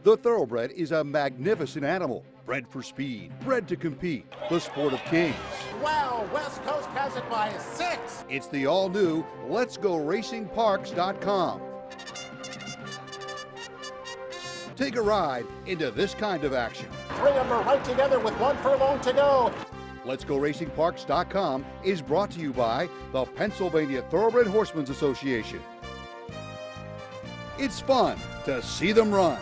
The Thoroughbred is a magnificent animal, bred for speed, bred to compete, the sport of kings. Wow, West Coast has it by 6. It's the all-new LetsGoRacingParks.com. Take a ride into this kind of action. 3 of them are right together with 1 furlong to go. LetsGoRacingParks.com is brought to you by the Pennsylvania Thoroughbred Horsemen's Association. It's fun to see them run.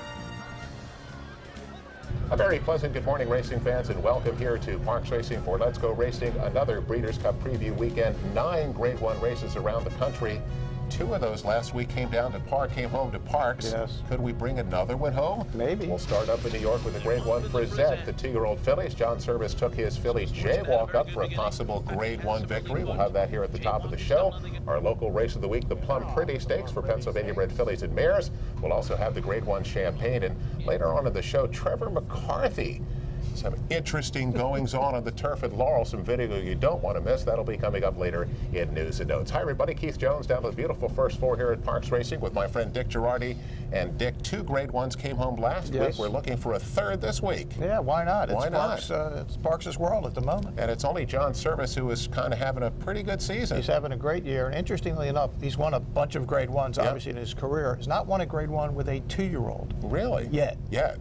A very pleasant good morning, racing fans, and welcome here to Parks Racing for Let's Go Racing, another Breeders' Cup preview weekend. 9 Grade 1 races around the country. 2 of those last week came home to Parks. Yes. Could we bring another one home? Maybe. We'll start up in New York with the Grade 1 Frizette, the 2-year-old fillies. John Service took his filly Jaywalk up for a possible Grade 1 victory. We'll have that here at the top of the show. Our local race of the week, the Plum Pretty Stakes for Pennsylvania bred fillies and mares. We'll also have the Grade 1 Champagne, and later on in the show, Trevor McCarthy. Some interesting goings-on the turf at Laurel, some video you don't want to miss. That'll be coming up later in News and Notes. Hi, everybody. Keith Jones down to the beautiful first floor here at Parks Racing with my friend Dick Girardi. And Dick, 2 Grade 1s came home last week. We're looking for a third this week. Yeah, why not? Why not? It's Parks' world at the moment. And it's only John Service who is kind of having a pretty good season. He's having a great year. And interestingly enough, he's won a bunch of Grade 1s, obviously, in his career. He's not won a Grade 1 with a 2-year-old. Really? Yet. Yeah.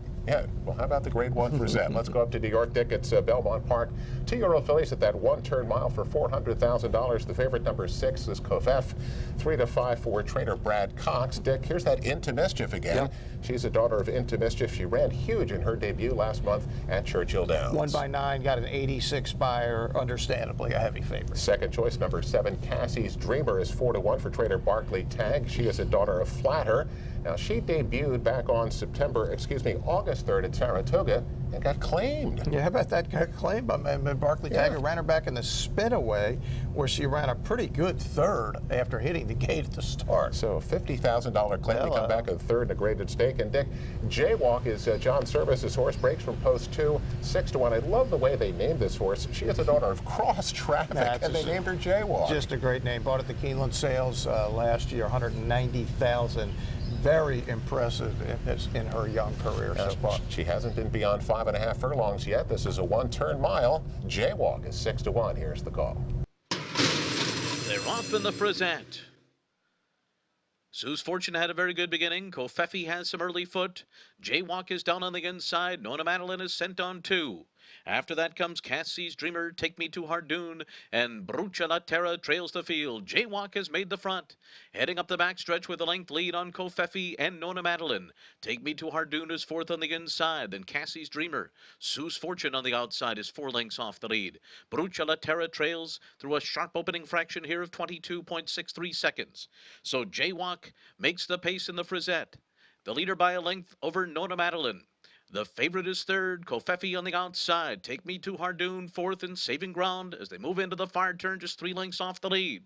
Well, how about the Grade 1 Frizette? Let's go up to New York, Dick. It's Belmont Park. 2-year-old fillies at that 1-turn mile for $400,000. The favorite, number 6, is Kofef. 3 to 5 for trainer Brad Cox. Dick, here's that Into Mischief again. Yep. She's a daughter of Into Mischief. She ran huge in her debut last month at Churchill Downs. 1 by 9, got an 86 buyer, understandably a heavy favorite. Second choice, number 7, Cassie's Dreamer, is 4 to 1 for trainer Barkley Tagg. She is a daughter of Flatter. Now, she debuted back on August 3rd at Saratoga and got claimed. Yeah, how about that? Got claimed by Barkley Tagg. Ran her back in the spinaway, where she ran a pretty good third after hitting the gate at the start. So $50,000 claim to come back in third in a graded stake. And Dick, Jaywalk is John Service's horse. Breaks from post 2, 6 to 1. I love the way they named this horse. She is a daughter of Cross Traffic, and they named her Jaywalk. Just a great name. Bought at the Keeneland sales last year, $190,000. Very impressive in her young career so far. She hasn't been beyond 5.5 furlongs yet. This is a 1-turn mile. Jaywalk is 6 to 1. Here's the call. They're off in the Frizette. Sue's Fortune had a very good beginning. Kofefi has some early foot. Jaywalk is down on the inside. Nona Madeline is sent on 2. After that comes Cassie's Dreamer, Take Me to Hardoon, and Brucia La Terra trails the field. Jaywalk has made the front. Heading up the backstretch with a length lead on Kofefi and Nona Madeline. Take Me to Hardoon is 4th on the inside, then Cassie's Dreamer. Sue's Fortune on the outside is 4 lengths off the lead. Brucia La Terra trails through a sharp opening fraction here of 22.63 seconds. So Jaywalk makes the pace in the Frizette. The leader by a length over Nona Madeline. The favorite is 3rd, Kofefi on the outside. Take Me to Hardoon, 4th and saving ground as they move into the far turn, just 3 lengths off the lead.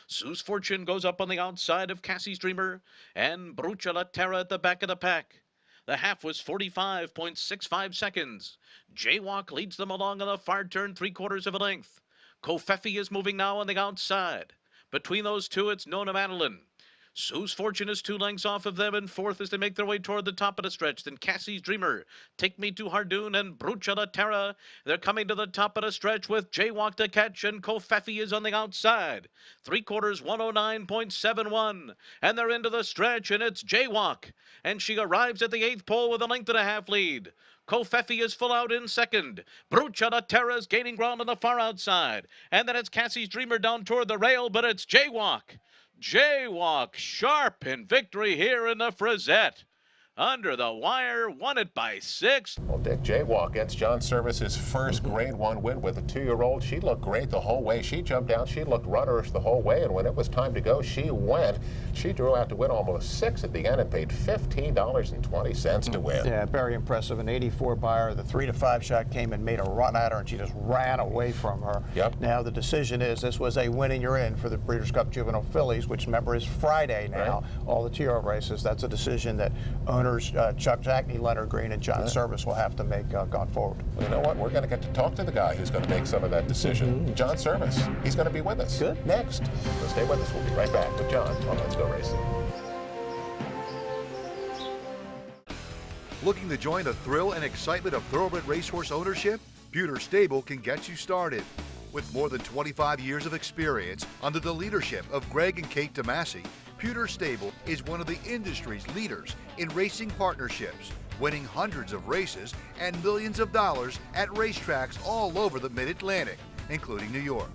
Sue's Fortune goes up on the outside of Cassie's Dreamer, and Brucia La Terra at the back of the pack. The half was 45.65 seconds. Jaywalk leads them along on the far turn, 3/4 of a length. Kofefi is moving now on the outside. Between those two, it's Nona Madeline. Sue's Fortune is 2 lengths off of them, and 4th as they make their way toward the top of the stretch. Then Cassie's Dreamer, Take Me to Hardoon, and Brucia La Terra. They're coming to the top of the stretch with Jaywalk to catch, and Kofefi is on the outside. 3/4, 109.71. And they're into the stretch, and it's Jaywalk. And she arrives at the 8th pole with a 1.5 length lead. Kofefi is full out in 2nd. Brucia La Terra is gaining ground on the far outside. And then it's Cassie's Dreamer down toward the rail, but it's Jaywalk. Jaywalk sharp in victory here in the Frizette. Under the wire, won it by 6. Well, Dick, Jaywalk gets John Service's first Grade 1 win with a 2-year-old. She looked great the whole way. She jumped out. She looked runnerish the whole way, and when it was time to go, she went. She drew out to win almost 6 at the end and paid $15.20 to win. Yeah, very impressive. An 84 buyer. The 3 to 5 shot came and made a run at her, and she just ran away from her. Yep. Now the decision is this was a win and you're in for the Breeders' Cup Juvenile Fillies, which remember is Friday now. Right. All the 2-year-old races. That's a decision that owners Chuck Jackney, Leonard Green, and John Service will have to make going forward. Well, you know what? We're going to get to talk to the guy who's going to make some of that decision. John Service. He's going to be with us. Good. Next. So stay with us. We'll be right back with John on Let's Go Racing. Looking to join the thrill and excitement of thoroughbred racehorse ownership? Pewter Stable can get you started. With more than 25 years of experience under the leadership of Greg and Kate DeMasi, Pewter Stable is one of the industry's leaders in racing partnerships, winning hundreds of races and millions of dollars at racetracks all over the Mid-Atlantic, including New York.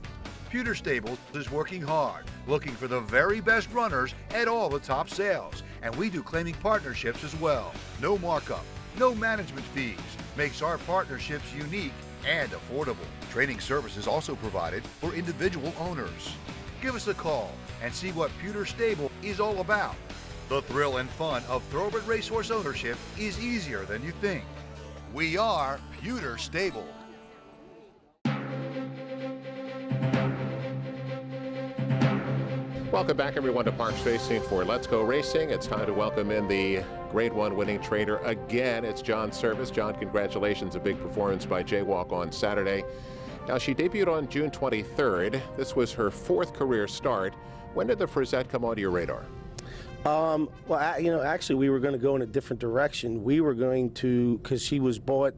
Pewter Stable is working hard, looking for the very best runners at all the top sales, and we do claiming partnerships as well. No markup, no management fees, makes our partnerships unique and affordable. Training services also provided for individual owners. Give us a call and see what Pewter Stable is all about. The thrill and fun of thoroughbred racehorse ownership is easier than you think. We are Pewter Stable. Welcome back, everyone, to Parks Racing for Let's Go Racing. It's time to welcome in the Grade 1 winning trainer again. It's John Service. John, congratulations. A big performance by Jaywalk on Saturday. Now, she debuted on June 23rd. This was her 4th career start. When did the Frisette come onto your radar? Well, actually, we were going to go in a different direction. We were going to, because she was bought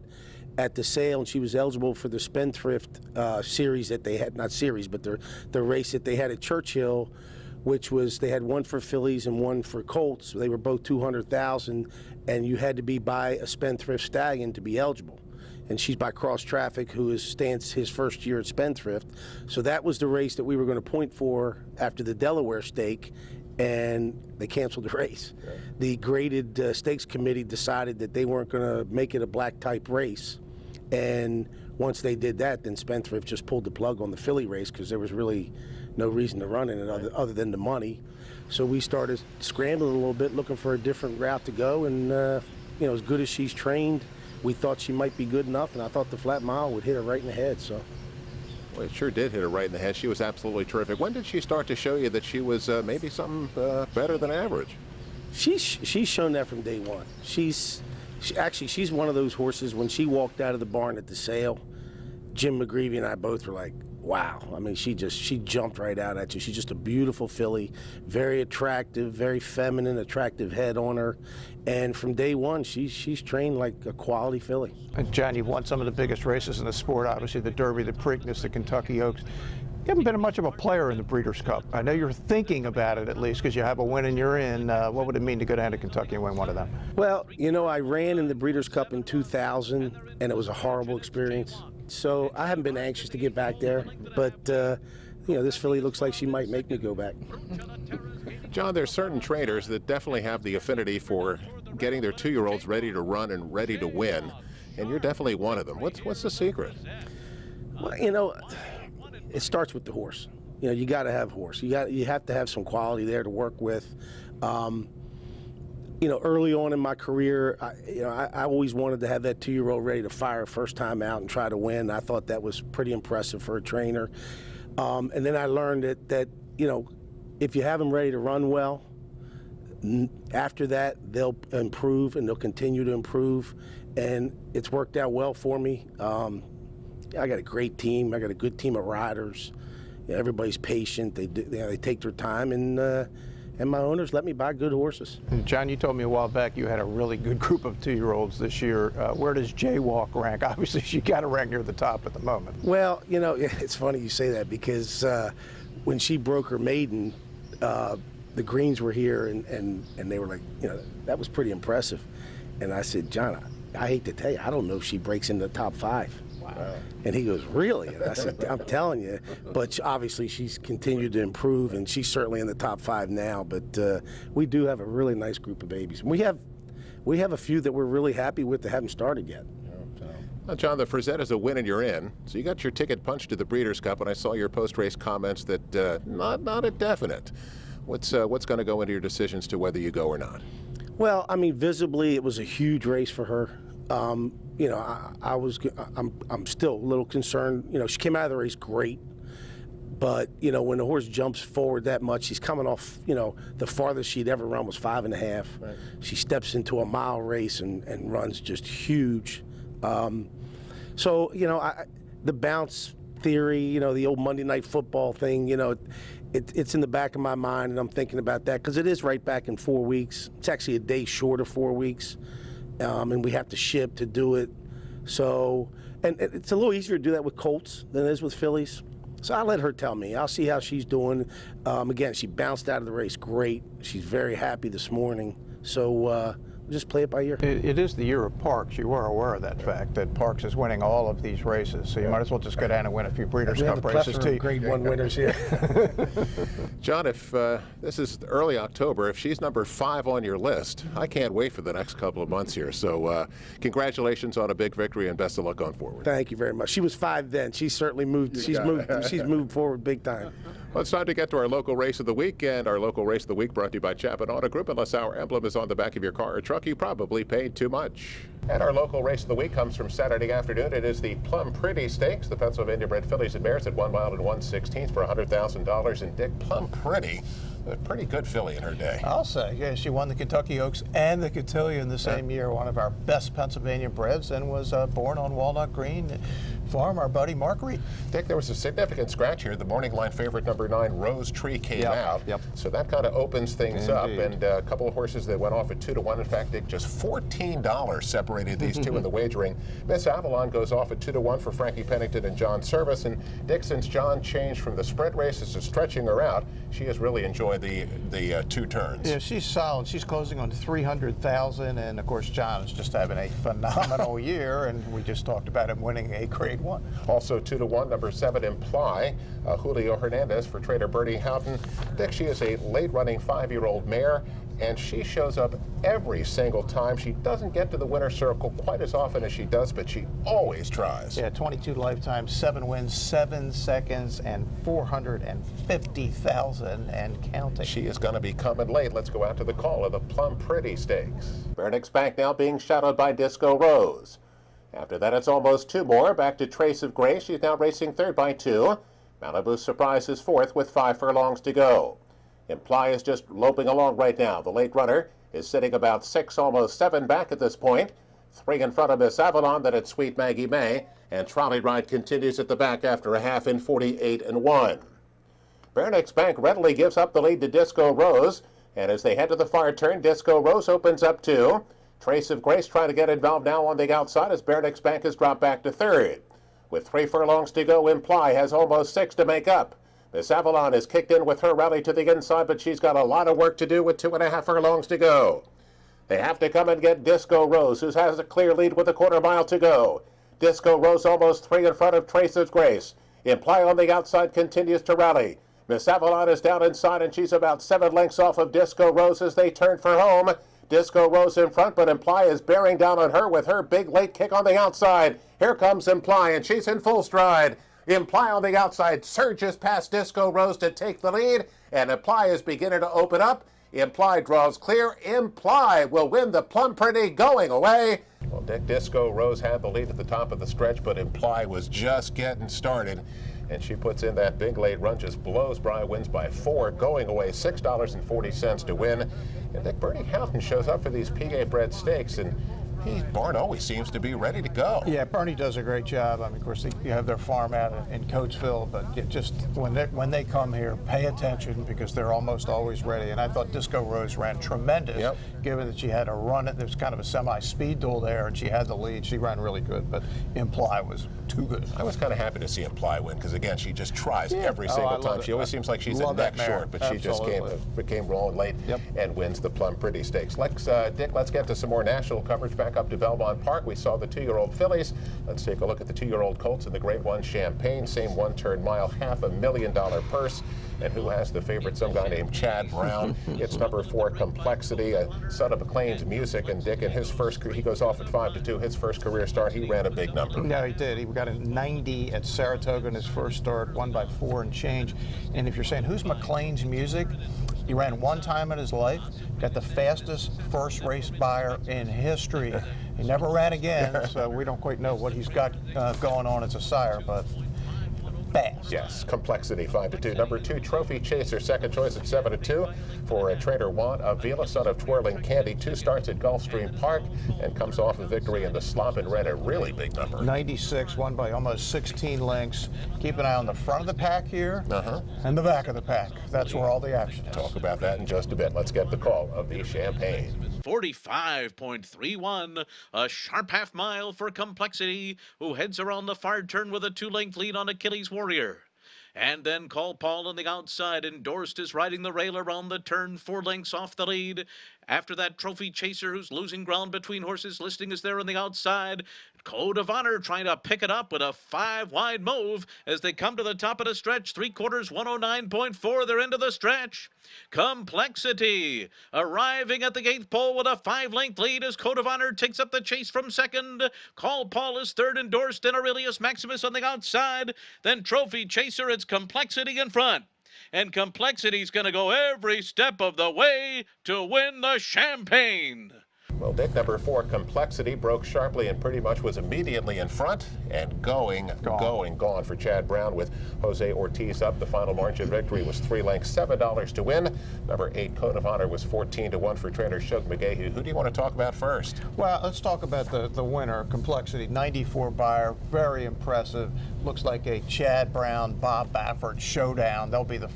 at the sale and she was eligible for the Spendthrift series that they had, not series, but the race that they had at Churchill, which was, they had one for fillies and one for colts. They were both 200,000, and you had to be by a Spendthrift stallion to be eligible. And she's by Cross Traffic, who stands his first year at Spendthrift. So that was the race that we were going to point for after the Delaware stake, and they canceled the race. Okay. The graded stakes committee decided that they weren't going to make it a black type race. And once they did that, then Spendthrift just pulled the plug on the filly race because there was really no reason to run in it other than the money. So we started scrambling a little bit, looking for a different route to go. And as good as she's trained, we thought she might be good enough, and I thought the flat mile would hit her right in the head. So, well, it sure did hit her right in the head. She was absolutely terrific. When did she start to show you that she was maybe something better than average? She's shown that from day one. She's one of those horses. When she walked out of the barn at the sale, Jim McGreevy and I both were like, wow. I mean, she jumped right out at you. She's just a beautiful filly, very attractive, very feminine, attractive head on her. And from day one, she's trained like a quality filly. And John, you've won some of the biggest races in the sport, obviously the Derby, the Preakness, the Kentucky Oaks. You haven't been much of a player in the Breeders' Cup. I know you're thinking about it, at least, because you have a win and you're in. What would it mean to go down to Kentucky and win one of them? Well, I ran in the Breeders' Cup in 2000, and it was a horrible experience. So I haven't been anxious to get back there, but this filly looks like she might make me go back. John, there's certain trainers that definitely have the affinity for getting their 2-year-olds ready to run and ready to win, and you're definitely one of them. What's the secret? Well, it starts with the horse. You got to have horse. You have to have some quality there to work with. Early on in my career, I always wanted to have that 2-year-old ready to fire first time out and try to win. I thought that was pretty impressive for a trainer. And then I learned that if you have them ready to run well, after that they'll improve and they'll continue to improve. And it's worked out well for me. I got a great team. I got a good team of riders. Everybody's patient. They take their time, and my owners let me buy good horses. And John, you told me a while back you had a really good group of 2-year-olds this year. Where does Jaywalk rank? Obviously, she got to rank near the top at the moment. Well, it's funny you say that because when she broke her maiden, the Greens were here, and they were like, that was pretty impressive. And I said, John, I hate to tell you, I don't know if she breaks in the top 5. Wow. And he goes, really? And I said, I'm telling you. But obviously she's continued to improve, and she's certainly in the top 5 now. But we do have a really nice group of babies. We have a few that we're really happy with that haven't started yet. Well, John, the Frisette is a win and you're in. So you got your ticket punched to the Breeders' Cup, and I saw your post-race comments that not a definite. What's going to go into your decisions to whether you go or not? Well, I mean, visibly it was a huge race for her. I'm still a little concerned. She came out of the race great, but when the horse jumps forward that much, she's coming off. The farthest she'd ever run was 5.5. Right. She steps into a mile race and runs just huge. So the bounce theory, the old Monday Night Football thing, it's in the back of my mind, and I'm thinking about that because it is right back in 4 weeks. It's actually a day short of 4 weeks. and we have to ship to do it. So, and it's a little easier to do that with colts than it is with fillies. So I'll let her tell me. I'll see how she's doing. Again, she bounced out of the race great. She's very happy this morning. So we'll just play it by ear. It is the year of Parks. You were aware of that fact, that Parks is winning all of these races. So you might as well just go down and win a few Breeders' Cup races too. Grade 1 winners here. John, if this is early October, if she's number 5 on your list, I can't wait for the next couple of months here. So congratulations on a big victory and best of luck going forward. Thank you very much. She was 5 then. She's certainly moved. She's moved forward big time. Well, it's time to get to our local race of the week, and our local race of the week brought to you by Chapman Auto Group. Unless our emblem is on the back of your car or truck, you probably paid too much. And our local race of the week comes from Saturday afternoon. It is the Plum Pretty Stakes, the Pennsylvania bred fillies and mares at 1 mile and 1/16 for $100,000. And Dick, Plum Pretty, a pretty good filly in her day. I'll say, yeah, she won the Kentucky Oaks and the Cotillion the same year, one of our best Pennsylvania breds, and was born on Walnut Green Farm, our buddy Mark Reed. Dick, there was a significant scratch here. The morning line favorite number 9, Rose Tree, came out. So that kind of opens things up. And a couple of horses that went off at 2 to 1. In fact, Dick, just $14 separated these two in the wagering. Miss Avalon goes off at 2 to 1 for Frankie Pennington and John Service. And Dick, since John changed from the sprint races to stretching her out, she has really enjoyed the 2 turns. Yeah, she's solid. She's closing on 300,000, and of course John is just having a phenomenal year, and we just talked about him winning a Grade 1. Also 2 to 1, number 7, Imply, Julio Hernandez for trader Bertie Houghton. Dick, she is a late-running 5-year-old mare, and she shows up every single time. She doesn't get to the winner's circle quite as often as she does, but she always tries. Yeah, 22 lifetimes, 7 wins, 7 seconds, and 450,000 and counting. She is going to be coming late. Let's go out to the call of the Plum Pretty Stakes. Bernick's Bank now being shadowed by Disco Rose. After that, it's almost 2 more. Back to Trace of Grace. She's now racing 3rd by 2. Malibu Surprise is 4th with 5 furlongs to go. Imply is just loping along right now. The late runner is sitting about 6, almost 7 back at this point. 3 in front of Miss Avalon, then it's Sweet Maggie May. And Trolley Ride continues at the back after a half in 48 and 1. Bernick's Bank readily gives up the lead to Disco Rose. And as they head to the far turn, Disco Rose opens up 2. Trace of Grace trying to get involved now on the outside as Bernick's Bank has dropped back to 3rd. With 3 furlongs to go, Imply has almost 6 to make up. Miss Avalon is kicked in with her rally to the inside, but she's got a lot of work to do with 2.5 furlongs to go. They have to come and get Disco Rose, who has a clear lead with a 1/4 mile to go. Disco Rose almost 3 in front of Trace of Grace. Imply on the outside continues to rally. Miss Avalon is down inside, and she's about 7 lengths off of Disco Rose as they turn for home. Disco Rose in front, but Imply is bearing down on her with her big late kick on the outside. Here comes Imply, and she's in full stride. Imply on the outside surges past Disco Rose to take the lead, and Imply is beginning to open up. Imply draws clear. Imply will win the Plum Pretty going away. Well, Dick, Disco Rose had the lead at the top of the stretch, but Imply was just getting started. And she puts in that big late run, just blows by, wins by 4, going away $6.40 to win. And Dick, Bertie Houghton shows up for these PA bred stakes, and Barn always seems to be ready to go. Yeah, Bernie does a great job. I mean, of course, you have their farm out in Coatesville, but just when they come here, pay attention because they're almost always ready. And I thought Disco Rose ran tremendous, given that she had a run. There was kind of a semi-speed duel there, and she had the lead. She ran really good, but Imply was too good. I was kind of happy to see Imply win because, again, she just tries every single time. She always seems like she's a neck short, but she just came rolling late and wins the Plum Pretty Stakes. Dick, let's get to some more national coverage. Back up to Belmont Park, we saw the 2-year-old fillies. Let's take a look at the 2-year-old colts in the Grade 1 Champagne. Same 1-turn mile, $500,000 purse. And who has the favorite? Some guy named Chad Brown. It's number 4, Complexity, a son of McLean's Music. And Dick, in his first, he goes off at 5 to 2. His first career start, he ran a big number. No, he did. He got a 90 at Saratoga in his first start, won by 4 and change. And if you're saying, who's McLean's Music? He ran 1 time in his life, got the fastest first race buyer in history. He never ran again, so we don't quite know what he's got going on as a sire, but fast. Yes, Complexity 5-2. Number 2, Trophy Chaser, second choice at 7-2 for Trader Juan Avila, son of Twirling Candy. 2 starts at Gulfstream Park and comes off a victory in the Slop and Red, a really big number. 96, won by almost 16 lengths. Keep an eye on the front of the pack here and the back of the pack. That's where all the action is. Talk about that in just a bit. Let's get the call of the Champagne. 45.31, a sharp half mile for Complexity, who heads around the far turn with a 2-length lead on Achilles Warrior. And then Call Paul on the outside. Endorsed is riding the rail around the turn, 4 lengths off the lead. After that, Trophy Chaser, who's losing ground between horses. Listing is there on the outside. Code of Honor trying to pick it up with a 5-wide move as they come to the top of the stretch. 3/4, 109.4. They're into the stretch. Complexity arriving at the 8th pole with a 5-length lead as Code of Honor takes up the chase from second. Call Paul is third. Endorsed, and Aurelius Maximus on the outside. Then Trophy Chaser, it's Complexity in front. And Complexity's going to go every step of the way to win the Champagne. Well, Dick, number 4, Complexity, broke sharply and pretty much was immediately in front and gone for Chad Brown with Jose Ortiz up. The final margin victory was 3 lengths, $7 to win. Number 8, Code of Honor, was 14-1 for trainer Shug McGahee. Who do you want to talk about first? Well, let's talk about the winner, Complexity, 94 buyer, very impressive. Looks like a Chad Brown, Bob Baffert showdown. They'll be the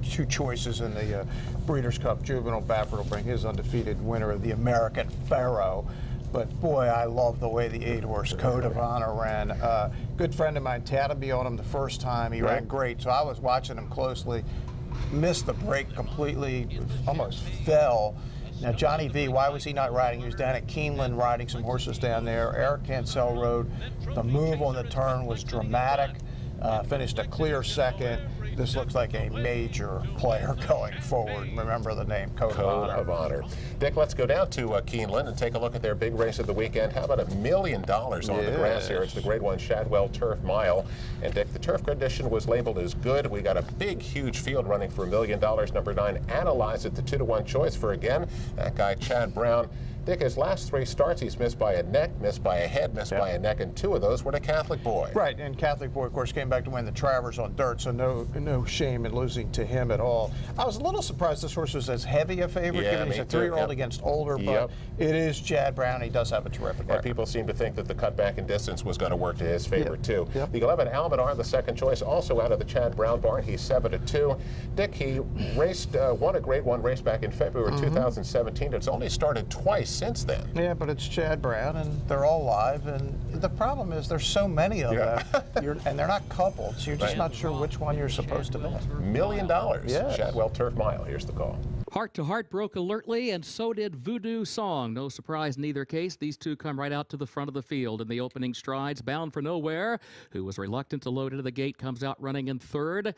2 choices in the Breeders' Cup Juvenile. Baffert will bring his undefeated winner of the American Pharaoh. But boy, I love the way the 8-horse Code of Honor ran. Good friend of mine, Tad, be on him the first time. He ran great, so I was watching him closely. Missed the break completely, almost fell. Now, Johnny V, why was he not riding? He was down at Keeneland riding some horses down there. Eric Cancel rode. The move on the turn was dramatic. Finished a clear second. This looks like a major player going forward. Remember the name, Code of Honor. Dick, let's go down to Keeneland and take a look at their big race of the weekend. How about $1 million on the grass here? It's the Grade 1 Shadwell Turf Mile. And Dick, the turf condition was labeled as good. We got a big, huge field running for $1 million. Number 9, Analyze It, the 2-1 choice for, again, that guy Chad Brown. Dick, his last 3 starts, he's missed by a neck, missed by a head, missed by a neck, and 2 of those were to Catholic Boy. Right, and Catholic Boy, of course, came back to win the Travers on dirt, so no shame in losing to him at all. I was a little surprised this horse was as heavy a favorite, given he's a 3-year-old against older, but it is Chad Brown. He does have a terrific record. And people seem to think that the cutback in distance was going to work to his favor, too. The 11, Almanar, the second choice, also out of the Chad Brown barn. He's 7-2. Dick, he raced, won a Grade 1 race back in February 2017. It's only started twice since then. Yeah, but it's Chad Brown, and they're all live. And the problem is there's so many of them, and they're not coupled, so you're just not sure which one you're supposed to bet. $1 million. Shadwell Turf Mile. Here's the call. Heart to Heart broke alertly, and so did Voodoo Song. No surprise in either case. These 2 come right out to the front of the field in the opening strides. Bound for Nowhere, who was reluctant to load into the gate, comes out running in 3rd.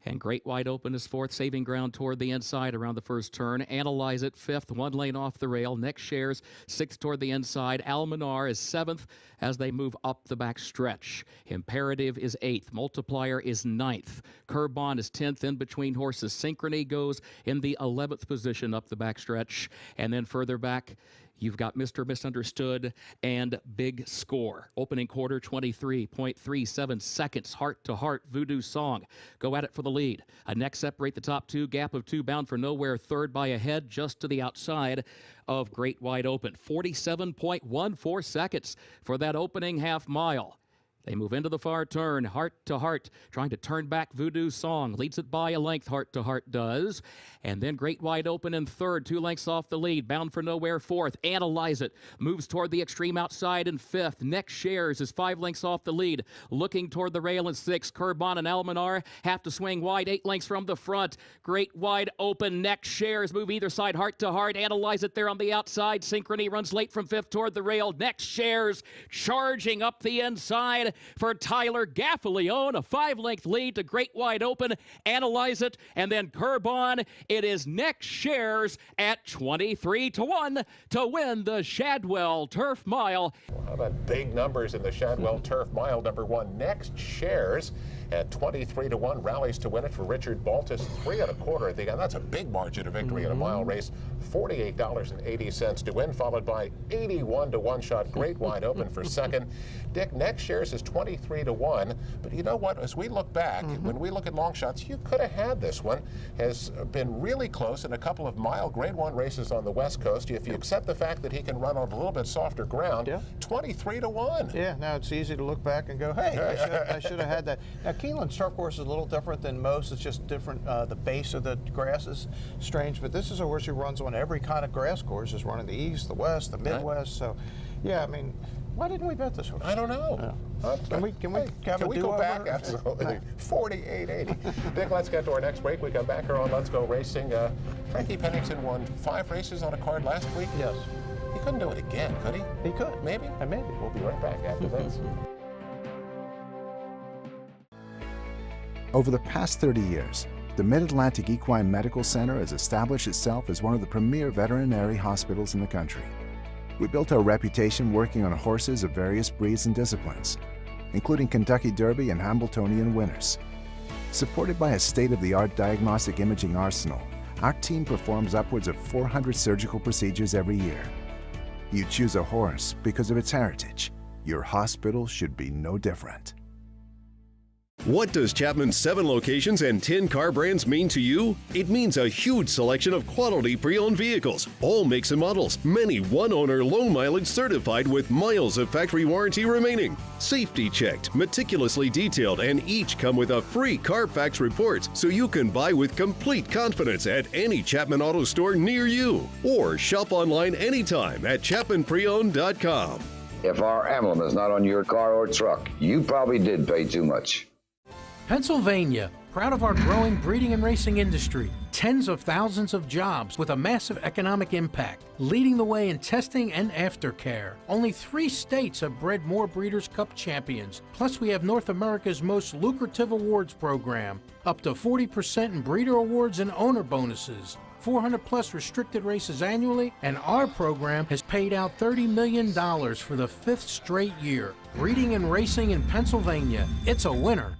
And Great Wide Open is 4th, saving ground toward the inside around the first turn. Analyze It, 5th, 1 lane off the rail. Next Shares, 6th toward the inside. Almanar is 7th as they move up the back stretch. Imperative is 8th. Multiplier is 9th. Curbon is 10th in between horses. Synchrony goes in the 11th position up the back stretch. And then further back, you've got Mr. Misunderstood and Big Score. Opening quarter, 23.37 seconds. Heart to Heart, Voodoo Song go at it for the lead. A neck separate the top 2. Gap of 2, Bound for Nowhere, 3rd by a head, just to the outside of Great Wide Open. 47.14 seconds for that opening half mile. They move into the far turn, Heart to Heart, trying to turn back Voodoo Song. Leads it by a length, Heart to Heart does. And then Great Wide Open in 3rd, 2 lengths off the lead. Bound for Nowhere, 4th. Analyze It, moves toward the extreme outside in 5th. Next Shares is 5 lengths off the lead. Looking toward the rail in 6th. Curbon and Almanar have to swing wide, 8 lengths from the front. Great Wide Open, Next Shares move either side, Heart to Heart. Analyze It there on the outside. Synchrony runs late from 5th toward the rail. Next Shares charging up the inside for Tyler Gaffalione, a 5-length lead to Great Wide Open. Analyze It, and then Curbon. It is Next Shares at 23-1 to win the Shadwell Turf Mile. Well, how about big numbers in the Shadwell Turf Mile? Number 1, Next Shares. at 23 to 1. Rallies to win it for Richard Baltus, 3 1/4 at the end. That's a big margin of victory in a mile race. $48.80 to win, followed by 81 to 1 shot. Great Wide Open for second. Dick, next shares is 23 to 1. But you know what? As we look back, when we look at long shots, you could have had this one. Has been really close in a couple of mile Grade 1 races on the West Coast. If you accept the fact that he can run on a little bit softer ground, 23 to 1. Yeah, now it's easy to look back and go, hey, I should have had that. Now, Keeneland's turf course is a little different than most. It's just different. The base of the grass is strange, but this is a horse who runs on every kind of grass course. He's running the East, the West, the Midwest. So, yeah, I mean, why didn't we bet this horse? I don't know. Can we go back? Absolutely. 48.80. Dick, let's get to our next break. We come back here on Let's Go Racing. Frankie Pennington won 5 races on a card last week. Yes. He couldn't do it again, could he? He could. Maybe. Maybe. We'll be right back after this. Over the past 30 years, the Mid-Atlantic Equine Medical Center has established itself as one of the premier veterinary hospitals in the country. We built our reputation working on horses of various breeds and disciplines, including Kentucky Derby and Hambletonian winners. Supported by a state-of-the-art diagnostic imaging arsenal, our team performs upwards of 400 surgical procedures every year. You choose a horse because of its heritage. Your hospital should be no different. What does Chapman's 7 locations and 10 car brands mean to you? It means a huge selection of quality pre-owned vehicles, all makes and models, many one-owner, low-mileage certified with miles of factory warranty remaining. Safety checked, meticulously detailed, and each come with a free Carfax report so you can buy with complete confidence at any Chapman Auto store near you. Or shop online anytime at ChapmanPreowned.com. If our emblem is not on your car or truck, you probably did pay too much. Pennsylvania, proud of our growing breeding and racing industry. Tens of thousands of jobs with a massive economic impact. Leading the way in testing and aftercare. Only 3 states have bred more Breeders' Cup champions. Plus, we have North America's most lucrative awards program. Up to 40% in breeder awards and owner bonuses. 400 plus restricted races annually, and our program has paid out $30 million for the 5th straight year. Breeding and racing in Pennsylvania. It's a winner.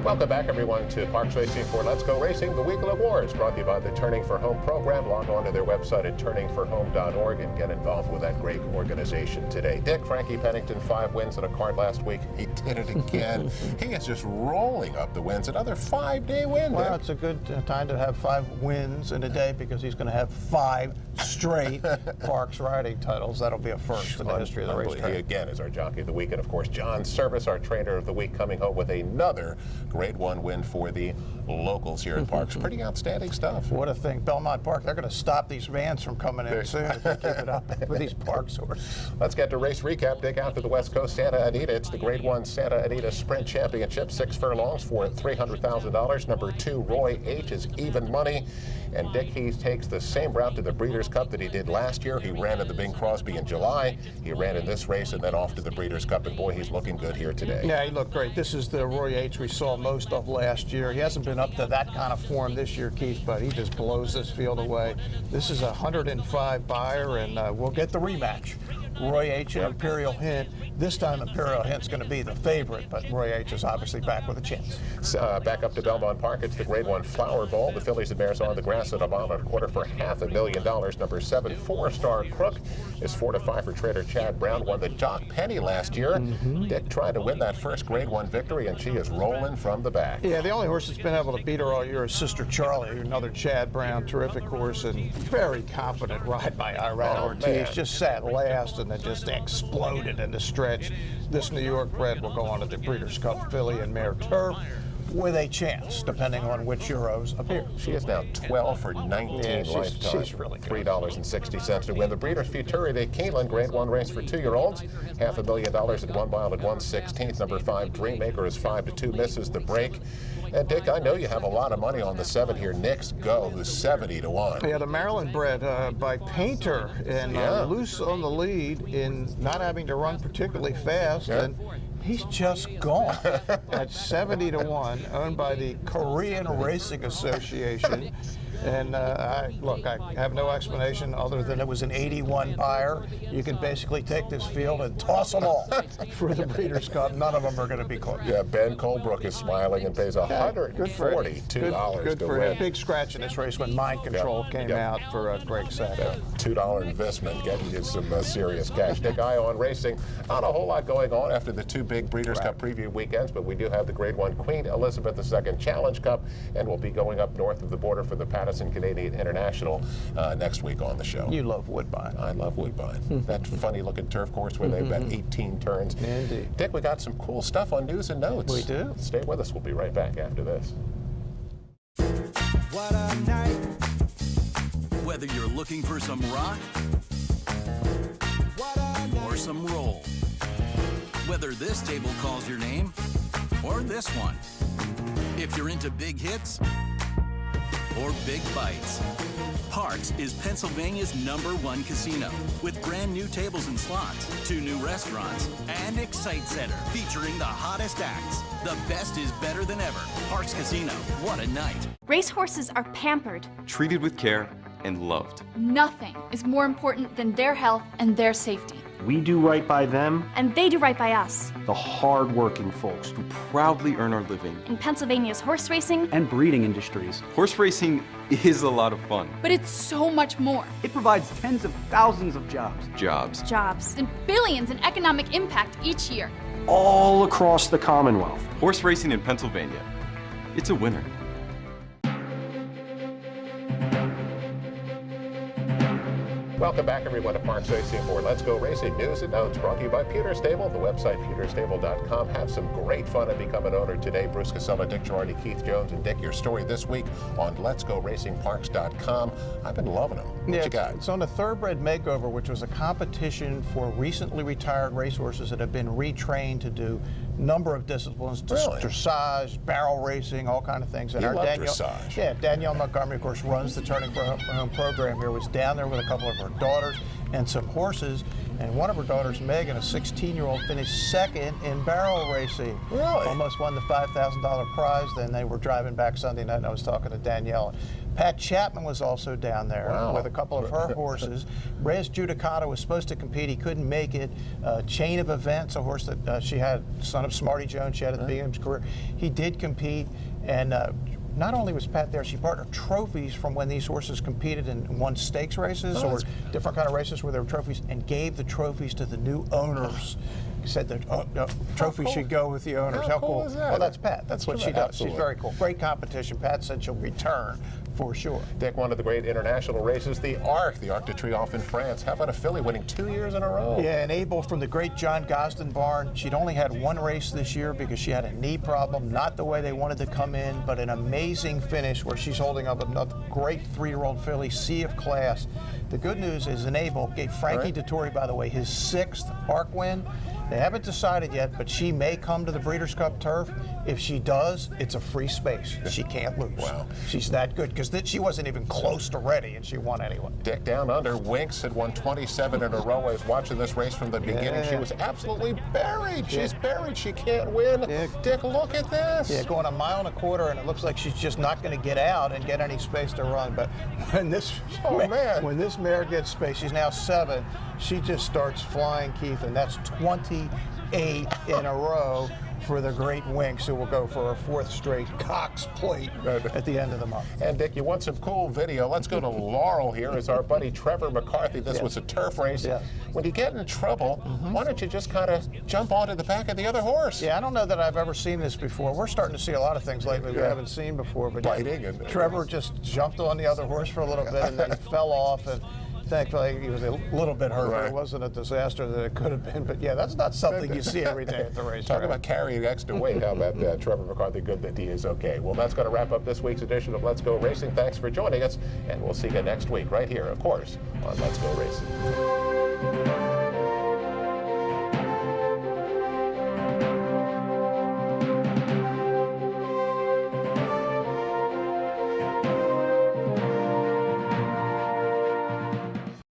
Welcome back, everyone, to Parks Racing for Let's Go Racing, the Weekly Awards, brought to you by the Turning for Home program. Log on to their website at turningforhome.org and get involved with that great organization today. Dick, Frankie Pennington, 5 wins on a card last week. He did it again. He is just rolling up the wins. Another 5-day win. Well, it's a good time to have 5 wins in a day because he's going to have 5 straight Parks riding titles. That'll be a first in the history of the racetrack. He again is our jockey of the week, and of course, John Service, our trainer of the week, coming home with another Grade 1 win for the locals here at Parks. Pretty outstanding stuff. What a thing. Belmont Park, they're going to stop these vans from coming in soon if they keep it up with these Parks horses. Let's get to race recap. Dig out to the West Coast, Santa Anita. It's the Grade 1 Santa Anita Sprint Championship. 6 furlongs for $300,000. Number 2, Roy H. is even money. And Dick Heath takes the same route to the Breeders' Cup that he did last year. He ran at the Bing Crosby in July. He ran in this race and then off to the Breeders' Cup. And boy, he's looking good here today. Yeah, he looked great. This is the Roy H. we saw most of last year. He hasn't been up to that kind of form this year, Keith, but he just blows this field away. This is a 105 buyer, and we'll get the rematch. Roy H. and Imperial Hint. This time Imperial Hint's going to be the favorite, but Roy H. is obviously back with a chance. Back up to Belmont Park. It's the Grade 1 Flower Bowl. The fillies and mares on the grass at a mile and a quarter for $500,000. Number 7, 4-Star Crook is 4 to 5 for trainer Chad Brown. Won the Jock Penny last year. Dick tried to win that first Grade 1 victory, and she is rolling from the back. Yeah, the only horse that's been able to beat her all year is Sister Charlie, another Chad Brown, terrific horse, and very confident ride by Irad Ortiz. Man. Just sat last and then just exploded in the stretch. This New York bred will go on to the Breeders' Cup filly and mare turf with a chance, depending on which Euros appear. She is now 12 for 19 lifetime. She's really good. $3.60 to win the Breeders' Futurity Keeneland Grade 1 race for 2-year-olds. $500,000 at 1 mile at 1/16. Number 5, Dreammaker, is 5 to 2, misses the break. And Dick, I know you have a lot of money on the 7 here. Nick's Go, who's 70 to 1. Yeah, the Maryland bred by Painter, and loose on the lead in not having to run particularly fast. And he's just gone at 70 to 1, owned by the Korean Racing Association. And I have no explanation other than it was an 81 buyer. You can basically take this field and toss them all for the Breeders' Cup. None of them are going to be close. Yeah, Ben Colebrook is smiling and pays $142 Good to for win. him. Big scratch in this race when Mind Control came out for Greg Sacco. $2 investment getting you some serious cash. Dick, Eye on Racing. Not a whole lot going on after the two big Breeders' Cup preview weekends, but we do have the Grade 1 Queen Elizabeth II Challenge Cup, and we'll be going up north of the border for the Patterson Canadian International next week on the show. You love Woodbine. I love Woodbine. That funny-looking turf course where they've got 18 turns. Indeed. Dick, we got some cool stuff on news and notes. We do. Stay with us. We'll be right back after this. What a night. Whether you're looking for some rock or some roll, whether this table calls your name or this one, if you're into big hits or big bites, Parks is Pennsylvania's #1 casino with brand new tables and slots, 2 new restaurants, and Excite Center featuring the hottest acts. The best is better than ever. Parks Casino, what a night. Racehorses are pampered, treated with care, and loved. Nothing is more important than their health and their safety. We do right by them, and they do right by us. the hard-working folks Who proudly earn our living. In Pennsylvania's horse racing, and breeding industries. Horse racing is a lot of fun. but it's so much more. It provides tens of thousands of jobs, Jobs and billions in economic impact each year. all across the Commonwealth. Horse racing in Pennsylvania. It's a winner. Welcome back, everyone, to Parks Racing for Let's Go Racing News and Notes, brought to you by Pewter Stable, the website pewterstable.com. Have some great fun and become an owner today. Bruce Casella, Dick Girardi, Keith Jones, and Dick, your story this week on letsgoracingparks.com. I've been loving them. What you got? It's on the Thoroughbred Makeover, which was a competition for recently retired racehorses that have been retrained to do a number of disciplines, dressage, barrel racing, all kind of things. And You our love Danielle, dressage. yeah, Danielle Montgomery, of course, runs the Turning Home program here, was down there with a couple of her daughters and some horses, and one of her daughters, Megan, a 16-year-old, finished second in barrel racing. Really? Almost won the $5,000 prize. Then they were driving back Sunday night, and I was talking to Danielle. Pat Chapman was also down there with a couple of her horses. Reyes Judicata was supposed to compete. He couldn't make it. Chain of Events, a horse that she had, son of Smarty Jones, she had at the beginning of his career. He did compete, and not only was Pat there, she brought her trophies from when these horses competed and won stakes races or different kind of races where there were trophies, and gave the trophies to the new owners. Said the trophy should go with the owners. How cool is that? Well, that's Pat. That's what she does. Absolutely. She's very cool. Great competition. Pat said she'll return for sure. Dick, one of the great international races, the Arc de Triomphe in France. How about a filly winning 2 years in a row? Yeah, and Abel from the great John Gosden barn. She'd only had one race this year because she had a knee problem, not the way they wanted to come in, but an amazing finish where she's holding up another great 3-year-old filly, Sea of Class. The good news is Abel gave Frankie Dettori, by the way, his 6th Arc win. They haven't decided yet, but she may come to the Breeders' Cup turf. If she does, it's a free space. She can't lose. Wow. She's that good, because she wasn't even close to ready, and she won anyway. Dick, down under, Winks had won 27 in a row. I was watching this race from the beginning. She was absolutely buried. She's buried. She can't win. Dick, look at this. Yeah, going 1.25 miles, and it looks like she's just not going to get out and get any space to run. But when this when this mare gets space, she's now 7. She just starts flying, Keith, and that's 28 in a row for the great Winks, who will go for her 4th straight Cox Plate at the end of the month. And Dick, you want some cool video? Let's go to Laurel here. Is our buddy Trevor McCarthy. This was a turf race. When you get in trouble, why don't you just kind of jump onto the back of the other horse? Yeah, I don't know that I've ever seen this before. We're starting to see a lot of things lately we haven't seen before. But Trevor just jumped on the other horse for a little bit and then fell off, and thankfully he was a little bit hurt, but it wasn't a disaster that it could have been. But yeah, that's not something you see every day at the racetrack. Talk about carrying extra weight. How about Trevor McCarthy? Good that he is okay. Well, that's going to wrap up this week's edition of Let's Go Racing. Thanks for joining us, and we'll see you next week right here, of course, on Let's Go Racing.